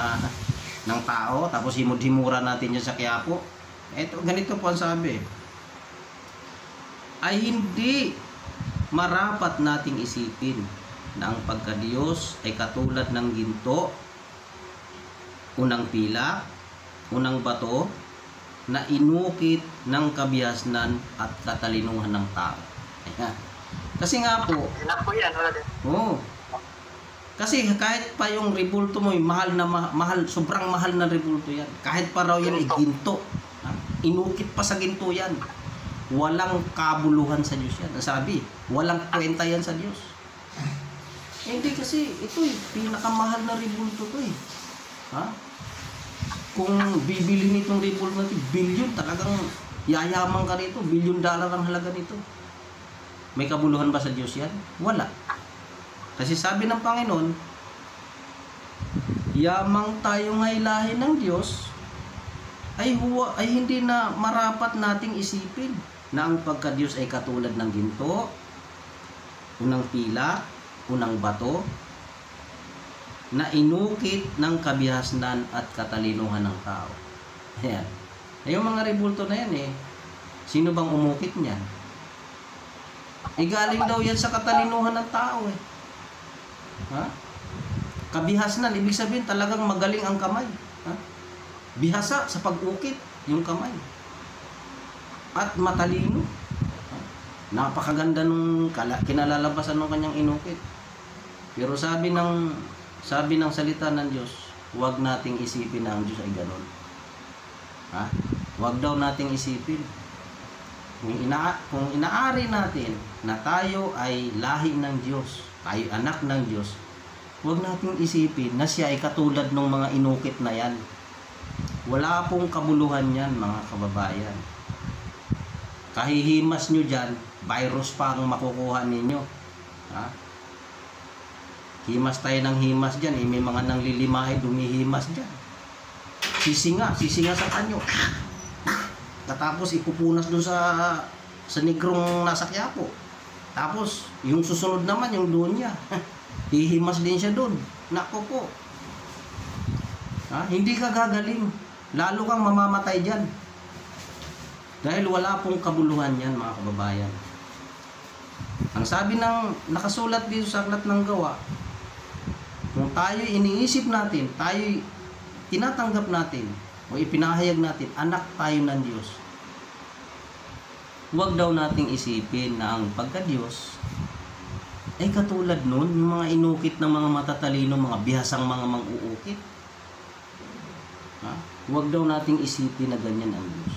ng tao, tapos himud-himura natin yan sa Quiapo? Eto, ganito po ang sabi. Ay hindi marapat nating isipin na ang pagka-Diyos ay katulad ng ginto, unang pilak, unang bato, na inukit ng kabihasnan at katalinuhan ng tao. Ayan. Kasi nga po, kasi kahit pa yung rebulto mo, mahal, sobrang mahal na rebulto yan. Kahit pa raw yan ay ginto. Inukit pa sa ginto yan. Walang kabuluhan sa Diyos yan. Sabi, walang kwenta yan sa Diyos. Hindi kasi, ito pinakamahal na rebulto to eh. Ha? Kung bibili nitong report natin, billion, talagang yayaman ka rito, $1 billion ang halaga nito. May kabuluhan ba sa Diyos yan? Wala. Kasi sabi ng Panginoon, yamang tayo nga'y lahi ng Diyos, ay hindi na marapat nating isipin na ang pagka-Diyos ay katulad ng ginto, unang pila, unang bato, na inukit ng kabihasnan at katalinuhan ng tao. Ayan. Yung mga rebulto na yan eh, sino bang umukit niyan? Galing daw yan sa katalinuhan ng tao eh. Ha? Kabihasnan, ibig sabihin talagang magaling ang kamay. Ha? Bihasa sa pag-ukit, yung kamay. At matalino. Ha? Napakaganda nung kinalalabasan ng kanyang inukit. Pero sabi ng salita ng Diyos, huwag nating isipin na ang Diyos ay gano'n. Ha? Huwag daw nating isipin. Kung inaari natin na tayo ay lahi ng Diyos, tayo anak ng Diyos, huwag nating isipin na siya ay katulad ng mga inukit na yan. Wala pong kabuluhan yan, mga kababayan. Kahihimas nyo dyan, virus pa ang makukuha ninyo. Ha? Himas tayo ng himas dyan, eh, may mga nanglilimahe, dumihimas dyan. Sisinga sa kanyo. Tapos ipupunas doon sa negrong nasa Quiapo. Tapos, yung susunod naman, yung doon niya. Hihimas din siya doon. Nako po. Ha? Hindi ka gagaling. Lalo kang mamamatay dyan. Dahil wala pong kabuluhan yan, mga kababayan. Ang sabi ng nakasulat dito sa Aklat ng Gawa, kung tayo iniisip natin, tayo tinatanggap natin, o ipinahayag natin, anak tayo ng Diyos, huwag daw nating isipin na ang pagka-Diyos ay katulad nun, yung mga inukit ng mga matatalino, mga bihasang mga mang-uukit. Ha? Huwag daw nating isipin na ganyan ang Diyos.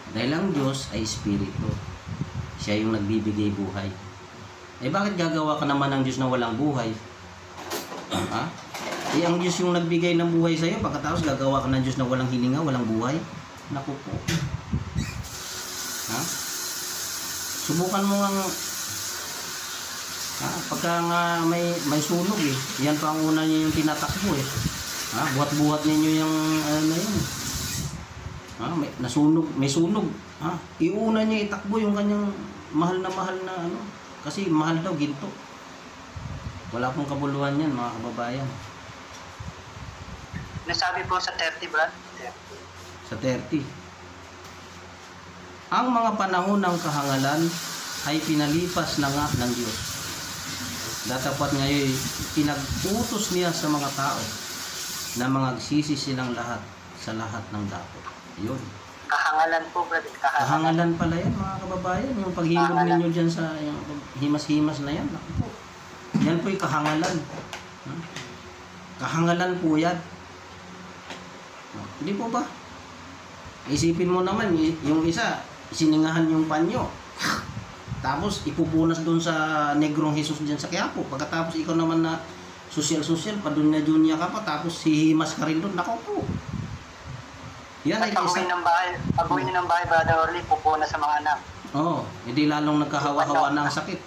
Dahil ang Diyos ay Espiritu. Siya yung nagbibigay buhay. Eh bakit gagawa ka naman ng Diyos na walang buhay? Ha? Eh ang Diyos yung nagbigay ng buhay sa'yo, pagkatapos gagawa ka ng Diyos na walang hininga, walang buhay? Naku po. Ha? Subukan mo ang pagka nga may sunog eh. Yan pa ang una niyo yung tinatakbo eh. Ha? Buhat-buhat ninyo yung ano na yun. Ha? May sunog. Ha? Iuna niya itakbo yung kanyang mahal na ano. Kasi mahal daw ginto. Wala pong kabuluhan yan, mga kababayan. Nasabi po sa 30, Brad? 30. Sa 30. Ang mga panahon ng kahangalan ay pinalipas na nga ng Diyos. Datapat ngayon, pinag-utos niya sa mga tao na magsisi silang lahat sa lahat ng dako. Yun. Kahangalan po, Brad. Kahangalan pala yan, mga kababayan. Yung paghilog ninyo dyan sa yung himas-himas na yan. Naku po. Yan po yung kahangalan. Kahangalan po yan. Hindi po ba? Isipin mo naman, yung isa, siningahan yung panyo. Tapos ipupunas doon sa negrong Jesus dyan sa Quiapo. Pagkatapos ikaw naman na social, pa doon na Junia ka pa, tapos hihimas ka rin doon. Nako po. Yan ay isa. Pag-uwi niyo ng bahay, Brother Orly, pupunas sa mga anak. Oo, hindi lalong nagkahawa-hawa na ang sakit.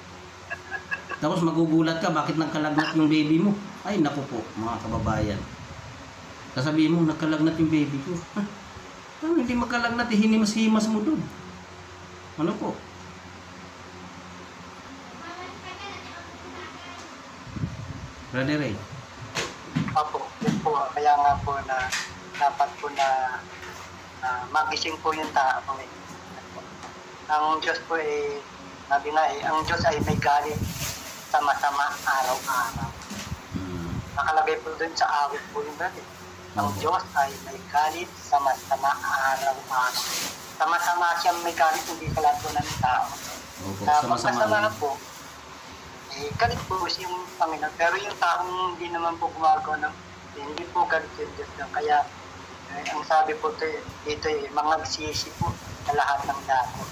Tapos magugulat ka, bakit nagkalagnat yung baby mo? Ay, naku po, mga kababayan. Sasabihin mo, nagkalagnat yung baby ko. Ano, hindi magkalagnat, hinimas-himas mo doon. Ano po? Brother Ray. Opo, yun po. Kaya nga po na dapat po na magising po yung tao. Ang Diyos po ay, sabi nga ang Diyos ay may galit sa masama araw-araw. Nakalagay po doon sa awit po yung brother. Ang Diyos ay may galit sa masama araw-araw. Sa masama siya may galit, hindi sa lahat po ng tao. Sa masama po, galit po yung Panginoon. Pero yung taong hindi naman po gumagawa ng, hindi po galit yung Diyos lang. Kaya, ang sabi po dito magsisi po sa lahat ng dako.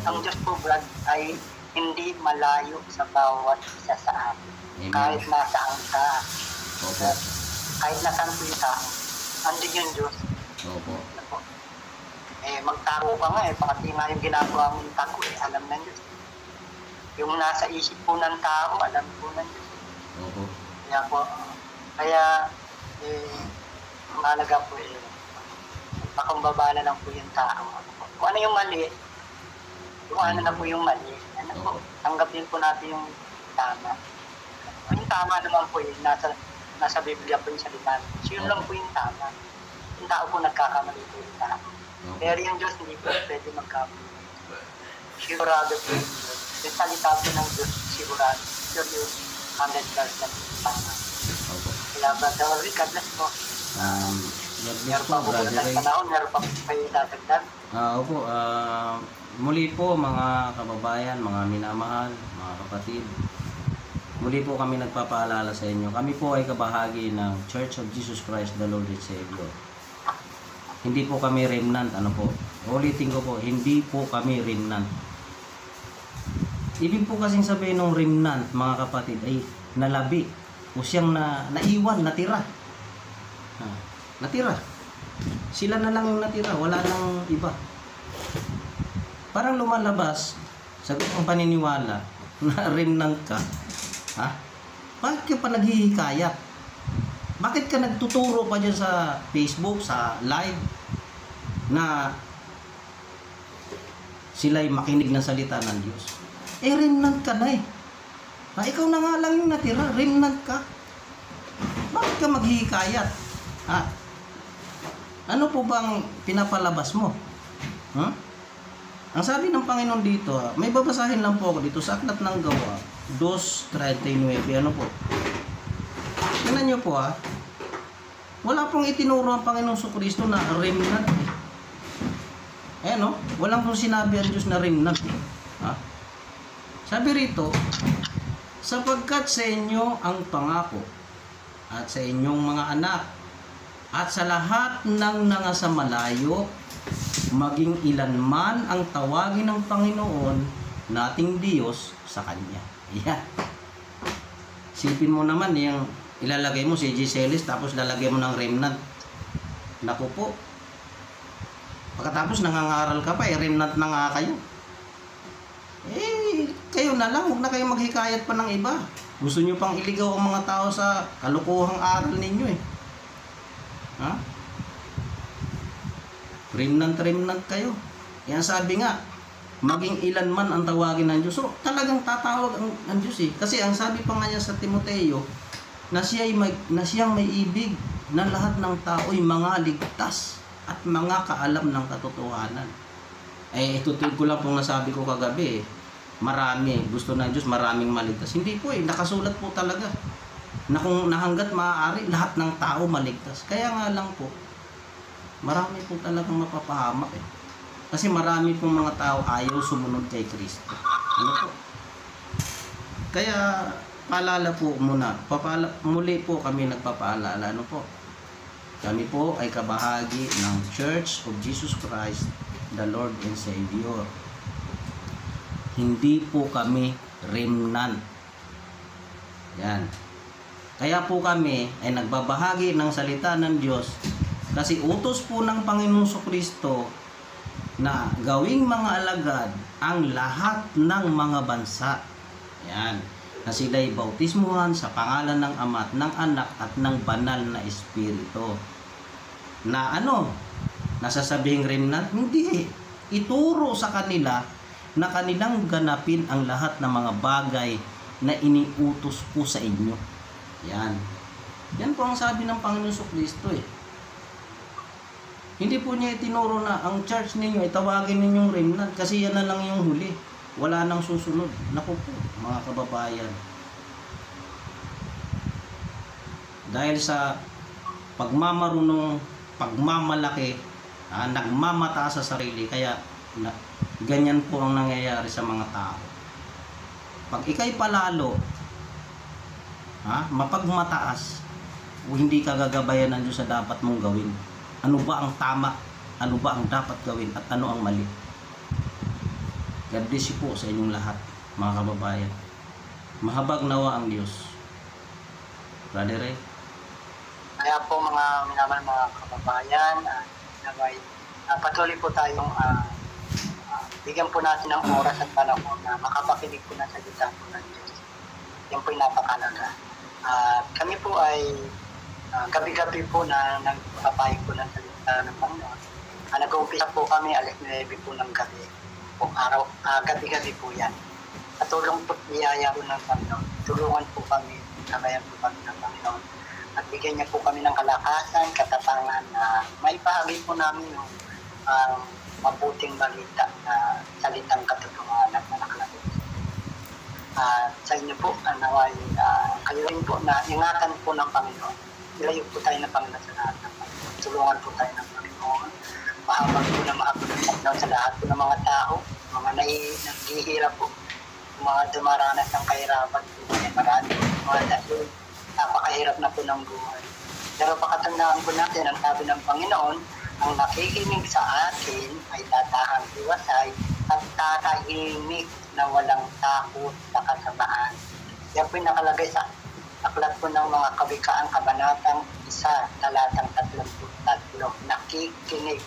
Ang Diyos po, Brad, ay hindi malayo sa bawat isa sa atin. Amen. Kahit nasaan ka. Opo. Kahit nasaan po yung tao. Andun yung Diyos. Opo. Magtaro ka nga pati nga yung ginagawa mong tago alam ng Diyos. Yung nasa isip po ng tao, alam po ng Diyos. Opo. Kaya mahalaga po pakumbabala lang po yung tao. Kung ano yung mali, kung ano na po yung mali, tanggapin po natin yung tama. Yung tama naman po nasa Biblia po yung salita. So yun lang po yung tama. Yung tao po nagkakamali po yung tao. Pero yung Diyos hindi po pwede magkamali. Sigurado po yung Diyos. Yung salita po ng Diyos, sigurado. Sure yung 100% tama. Kaya Brother Orly, God bless po. God bless po, Brother Ray. Meron pa kayo dadagdag? Opo, muli po mga kababayan, mga minamahal, mga kapatid. Muli po kami nagpapaalala sa inyo. Kami po ay kabahagi ng Church of Jesus Christ, the Lord and Savior. Hindi po kami remnant, ano po. Ulitin ko po, hindi po kami remnant. Ibig po kasing sabihin ng remnant, mga kapatid, ay nalabi. O siyang naiwan, natira. Natira. Sila na lang yung natira, wala nang iba. Parang lumalabas sa ang paniniwala na remnant ka. Ha? Bakit ka pa naghihikayat? Bakit ka nagtuturo pa dyan sa Facebook, sa live, na sila'y makinig ng salita ng Diyos? Eh, remnant ka na eh. Ha, ikaw na nga lang yung natira, remnant ka. Bakit ka maghihikayat? Ha? Ano po bang pinapalabas mo? Huh? Ang sabi ng Panginoon dito, may babasahin lang po ako dito sa Aklat ng Gawa, 2:39. Ano po? Tingnan nyo po ha. Wala pong itinuro ang Panginoong Jesucristo na remnant. Eh no? Walang pong sinabi ang Diyos na remnant. Ha? Sabi rito, sapagkat sa inyo ang pangako at sa inyong mga anak at sa lahat ng nangasamalayo, maging ilan man ang tawagin ng Panginoon nating Diyos sa Kanya. Yan. Sipin mo naman yung ilalagay mo si Giselis tapos lalagay mo ng remnant. Naku po. Pagkatapos nangangaral ka pa, remnant na nga kayo. Eh, kayo na lang, huwag na kayo maghikayat pa ng iba. Gusto nyo pang iligaw ang mga tao sa kalukuhang aral ninyo eh. Ha? Remnant kayo. Yan sabi nga, maging ilan man ang tawagin ng Diyos. So, talagang tatawag ang Diyos eh. Kasi ang sabi pa nga niya sa Timoteo, na siyang may ibig na lahat ng tao'y mga ligtas at mga kaalam ng katotohanan. Eh, tutuloy ko lang pong nasabi ko kagabi eh. Marami, gusto ng Diyos maraming maligtas. Hindi po eh, nakasulat po talaga na kung hanggat maaari, lahat ng tao maligtas. Kaya nga lang po, marami po talagang mapapahamak eh. Kasi marami pong mga tao ayaw sumunod kay Kristo. Ano po? Kaya, paalala po muna. Muli po kami nagpapaalala. Ano po? Kami po ay kabahagi ng Church of Jesus Christ, the Lord and Savior. Hindi po kami remnant. Yan. Kaya po kami ay nagbabahagi ng salita ng Diyos kasi utos po ng Panginoong Jesucristo na gawing mga alagad ang lahat ng mga bansa. Yan. Na sila'y bautismuhan sa pangalan ng Ama at ng Anak at ng Banal na Espiritu. Na ano? Nasasabing remnant? Hindi. Ituro sa kanila na kanilang ganapin ang lahat ng mga bagay na iniutos po sa inyo. Yan. Yan po ang sabi ng Panginoon Jesucristo eh. Hindi po niya itinuro na ang church ninyo ay tawagin ninyong remnant kasi yan na lang yung huli. Wala nang susunod. Naku po, mga kababayan. Dahil sa pagmamarunong, pagmamalaki, nagmamataas sa sarili, kaya ganyan po ang nangyayari sa mga tao. Pag ikay palalo, mapagmataas, o hindi ka gagabayan ng Diyos sa dapat mong gawin. Ano ba ang tama? Ano ba ang dapat gawin? At ano ang mali? God bless you po sa inyong lahat, mga kababayan. Mahabag nawa ang Diyos. Brother Ray. Kaya po mga minamahal mga kababayan, patuloy po tayong bigyan po natin ng oras at panahon na makapakinig po na sa salita po ng Diyos. Yan po yung napakalaga. Kami po ay gabi-gabi po na nagpapayag po ng salita ng Panginoon. Nag-uumpisa po kami alas 9 po ng gabi. Gabi-gabi po yan. Patulong po niyaya po ng Panginoon. Tulungan po kami, sabayan po kami ng Panginoon. At bigyan niya po kami ng kalakasan, katapangan na maipahagi po namin yung mabuting balita na salitang katotohanan na nakalagay. Sa inyo po, naway kayo rin po na ingatan po ng Panginoon. Ilayo po tayo ng Panginoon sa lahat ng Panginoon. Tulungan po tayo ng Panginoon. Mahabag po na mahabag ng Panginoon sa lahat po ng mga tao, mga naghihirap po, mga dumaranas ng kahirapan po, marami po, mga dahil napakahirap na po ng buhay. Pero pakatandaan po natin, ang sabi ng Panginoon, ang nakikinig sa akin ay tatahang iwasay at tatahimik na walang takot sa kasamaan. Yan po yung nakalagay sa aklat po ng mga kawikaan, kabanatang 1, talatang 33. nakikinig.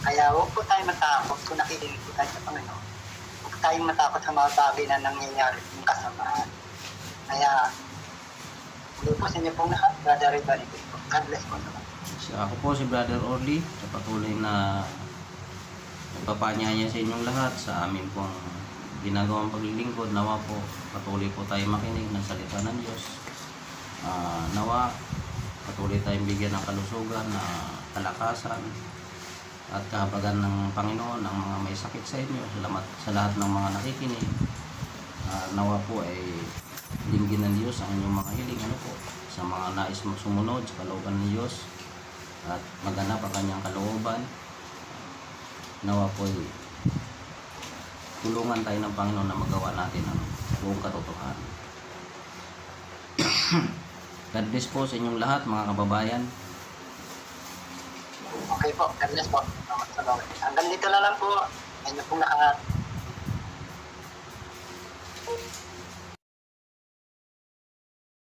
Kaya huwag po tayo matakot kung nakikinig po tayo sa Panginoon. Huwag tayong matakot sa mga bagay na nangyayari ng kasamaan. Kaya, hindi po sa inyo pong lahat, Brother Ibanibig po. God bless po naman. Ako po si Brother Orly, sa patuloy na nagpapanyaya sa inyong lahat sa amin pong ginagawang paglilingkod. Nawa po patuloy po tayo makinig ng salita ng Diyos. Nawa patuloy tayong bigyan ng kalusugan, kalakasan at kahabagan ng Panginoon ang mga may sakit sa inyo. Salamat sa lahat ng mga nakikinig. Nawa po ay dinggin ng Diyos ang inyong mga hiling, sa mga nais sumunod sa kalooban ng Diyos at maganap ang kanyang kalooban. Nawa po ay tulungan tayo ng Panginoon na magawa natin ang buong katotohanan. God bless po sa inyong lahat, mga kababayan. Okay po, God bless po. Hanggang dito na lang po. Inyo pong lahat.